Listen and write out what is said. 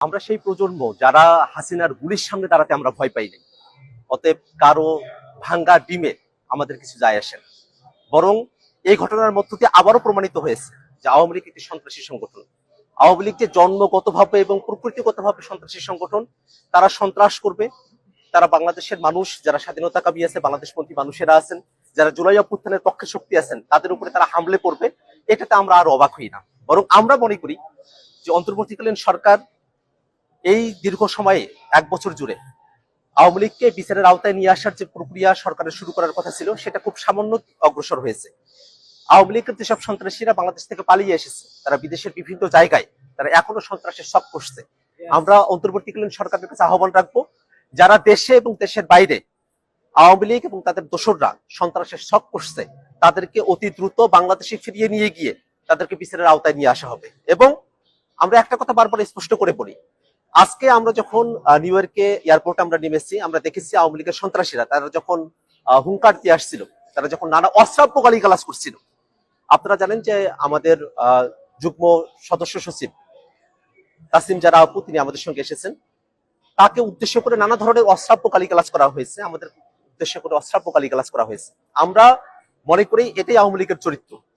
আমরা সেই প্রজন্ম যারা হাসিনার গুলির সামনে দাঁড়াতে আমরা ভয় পাই নাই। অতএব কারো ভাঙ্গা ডিমে আমাদের কিছু যায় আসে না। বরং এই ঘটনার মধ্য দিয়ে আবারও প্রমাণিত হয়েছে যে আওয়ামী লীগ একটি সন্ত্রাসী সংগঠন। আওয়ামী লীগ যে জন্মগতভাবে এবং প্রকৃতিগতভাবে সন্ত্রাসী সংগঠন, তারা সন্ত্রাস করবে। তারা বাংলাদেশের মানুষ যারা স্বাধীনতাকামী আছে, বাংলাদেশপন্থী মানুষেরা আছেন, যারা জুলাই অভ্যুত্থানের পক্ষে শক্তি আছেন, তাদের উপরে তারা হামলে পড়বে। এটাতে আমরা আর অবাক হই না। বরং আমরা মনে করি যে অন্তর্বর্তীকালীন সরকার এই দীর্ঘ সময়ে 1 বছর জুড়ে আওয়ামী লীগকে বিচারের আওতায় নিয়ে আসার যে প্রক্রিয়া সরকারের শুরু করার কথা ছিল, সেটা খুব সামান্য অগ্রসর হয়েছে। আওয়ামী লীগের যেসব সন্ত্রাসীরা বাংলাদেশ থেকে পালিয়ে এসেছে, তারা বিদেশের বিভিন্ন জায়গায় তারা এখনো সন্ত্রাসের সব করছে। আমরা অন্তর্বর্তীকালীন সরকারের কাছে আহ্বান রাখবো, যারা দেশে এবং দেশের বাইরে আওয়ামী লীগ এবং তাদের দোসররা সন্ত্রাসের সব করছে, তাদেরকে অতি দ্রুত বাংলাদেশে ফিরিয়ে নিয়ে গিয়ে তাদেরকে বিচারের আওতায় নিয়ে আসা হবে। এবং আমরা একটা কথা বারবার স্পষ্ট করে বলি, আজকে আমরা যখন নিউ ইয়র্কে এয়ারপোর্টে আমরা নেমেছি, আমরা দেখেছি আওয়ামী লীগের সন্ত্রাসীরা তারা যখন হুঙ্কার দিয়ে আসছিল, তারা যখন নানা অশ্রাব্য গালিগালাজ করছিল। আপনারা জানেন যে আমাদের যুগ্ম সদস্য সচিব তাসিম জারা আপু, তিনি আমাদের সঙ্গে এসেছেন। তাকে উদ্দেশ্য করে নানা ধরনের অশ্রাব্য গালিগালাজ করা হয়েছে, আমাদের উদ্দেশ্য করে অশ্রাব্য গালিগালাজ করা হয়েছে। আমরা মনে করি এটাই আওয়ামী লীগের চরিত্র।